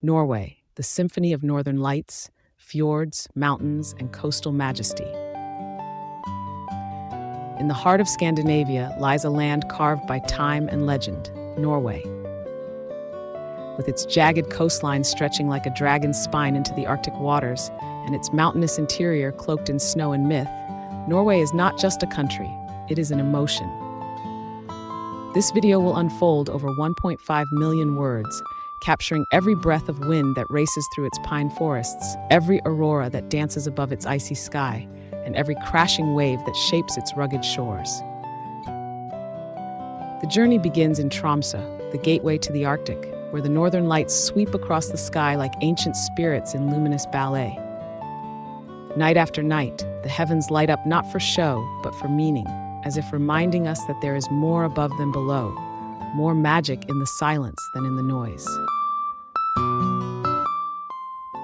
Norway, the symphony of northern lights, fjords, mountains, and coastal majesty. In the heart of Scandinavia lies a land carved by time and legend, Norway. With its jagged coastline stretching like a dragon's spine into the Arctic waters, and its mountainous interior cloaked in snow and myth, Norway is not just a country, it is an emotion. This video will unfold over 1.5 million words, capturing every breath of wind that races through its pine forests, every aurora that dances above its icy sky, and every crashing wave that shapes its rugged shores. The journey begins in Tromsø, the gateway to the Arctic, where the northern lights sweep across the sky like ancient spirits in luminous ballet. Night after night, the heavens light up not for show, but for meaning, as if reminding us that there is more above than below, more magic in the silence than in the noise.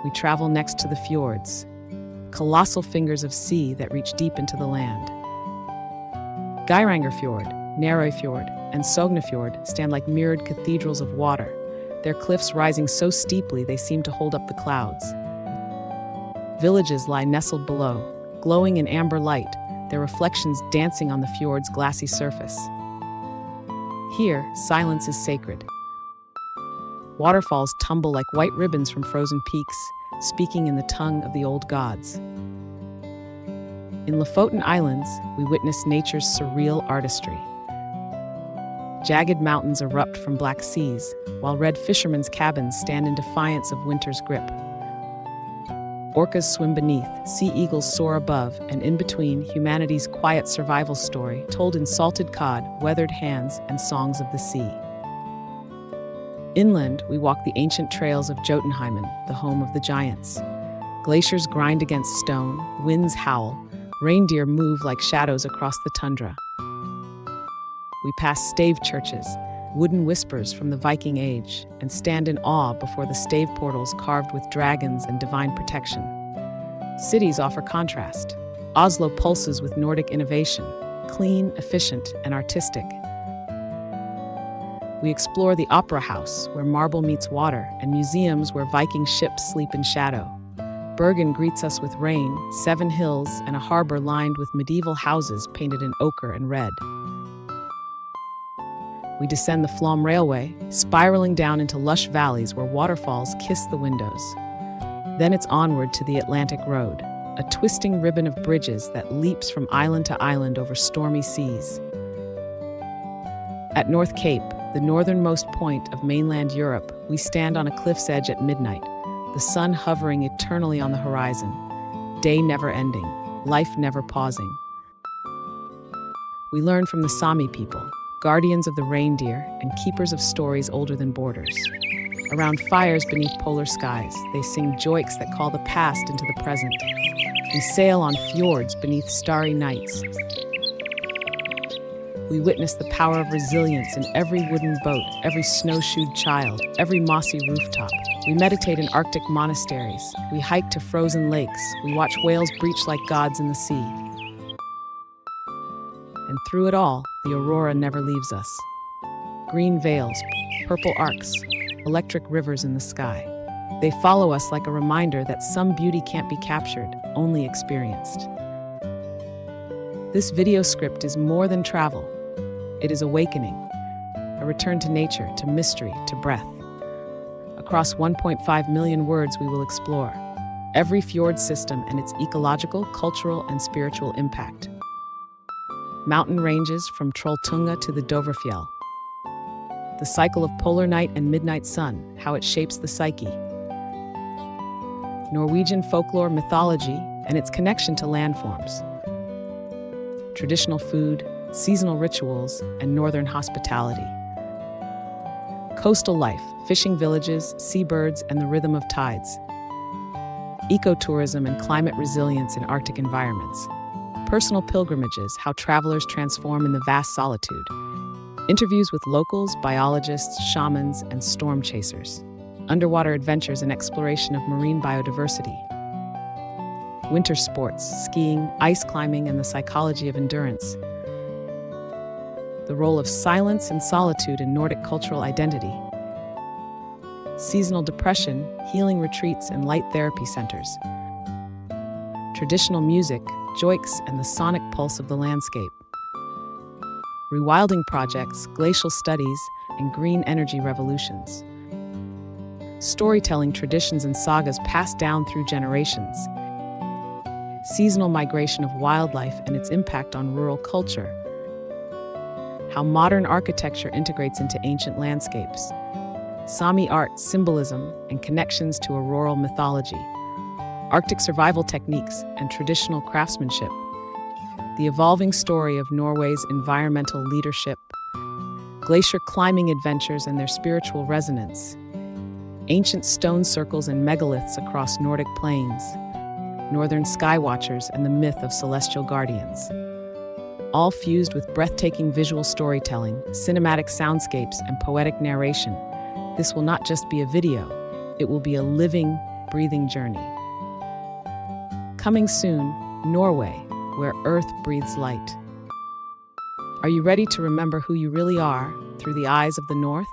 We travel next to the fjords, colossal fingers of sea that reach deep into the land. Geirangerfjord, Fjord, and Sognefjord stand like mirrored cathedrals of water, their cliffs rising so steeply they seem to hold up the clouds. Villages lie nestled below, glowing in amber light, their reflections dancing on the fjord's glassy surface. Here, silence is sacred. Waterfalls tumble like white ribbons from frozen peaks, speaking in the tongue of the old gods. In Lofoten Islands, we witness nature's surreal artistry. Jagged mountains erupt from black seas, while red fishermen's cabins stand in defiance of winter's grip. Orcas swim beneath, sea eagles soar above, and in between, humanity's quiet survival story told in salted cod, weathered hands, and songs of the sea. Inland, we walk the ancient trails of Jotunheimen, the home of the giants. Glaciers grind against stone, winds howl, reindeer move like shadows across the tundra. We pass stave churches, wooden whispers from the Viking age, and stand in awe before the stave portals carved with dragons and divine protection. Cities offer contrast. Oslo pulses with Nordic innovation, clean, efficient, and artistic. We explore the Opera House, where marble meets water, and museums where Viking ships sleep in shadow. Bergen greets us with rain, 7 hills, and a harbor lined with medieval houses painted in ochre and red. We descend the Flom Railway, spiraling down into lush valleys where waterfalls kiss the windows. Then it's onward to the Atlantic Road, a twisting ribbon of bridges that leaps from island to island over stormy seas. At North Cape, the northernmost point of mainland Europe, we stand on a cliff's edge at midnight, the sun hovering eternally on the horizon, day never ending, life never pausing. We learn from the Sami people, guardians of the reindeer and keepers of stories older than borders. Around fires beneath polar skies, they sing joiks that call the past into the present. We sail on fjords beneath starry nights. We witness the power of resilience in every wooden boat, every snowshoed child, every mossy rooftop. We meditate in Arctic monasteries. We hike to frozen lakes. We watch whales breach like gods in the sea. And through it all, the Aurora never leaves us. Green veils, purple arcs, electric rivers in the sky. They follow us like a reminder that some beauty can't be captured, only experienced. This video script is more than travel. It is awakening, a return to nature, to mystery, to breath. Across 1.5 million words we will explore every fjord system and its ecological, cultural, and spiritual impact. Mountain ranges from Trolltunga to the Dovrefjell. The cycle of polar night and midnight sun, how it shapes the psyche. Norwegian folklore mythology and its connection to landforms. Traditional food, seasonal rituals, and northern hospitality. Coastal life, fishing villages, seabirds, and the rhythm of tides. Ecotourism and climate resilience in Arctic environments. Personal pilgrimages, how travelers transform in the vast solitude. Interviews with locals, biologists, shamans, and storm chasers. Underwater adventures and exploration of marine biodiversity. Winter sports, skiing, ice climbing, and the psychology of endurance. The role of silence and solitude in Nordic cultural identity. seasonal depression, healing retreats, and light therapy centers. Traditional music, joiks, and the sonic pulse of the landscape. Rewilding projects, glacial studies, and green energy revolutions. Storytelling traditions and sagas passed down through generations. Seasonal migration of wildlife and its impact on rural culture. How modern architecture integrates into ancient landscapes. Sami art, symbolism, and connections to auroral mythology. Arctic survival techniques and traditional craftsmanship. The evolving story of Norway's environmental leadership. Glacier climbing adventures and their spiritual resonance. Ancient stone circles and megaliths across Nordic plains. Northern skywatchers and the myth of celestial guardians. All fused with breathtaking visual storytelling, cinematic soundscapes, and poetic narration. This will not just be a video, it will be a living, breathing journey. Coming soon, Norway, where Earth breathes light. Are you ready to remember who you really are through the eyes of the North?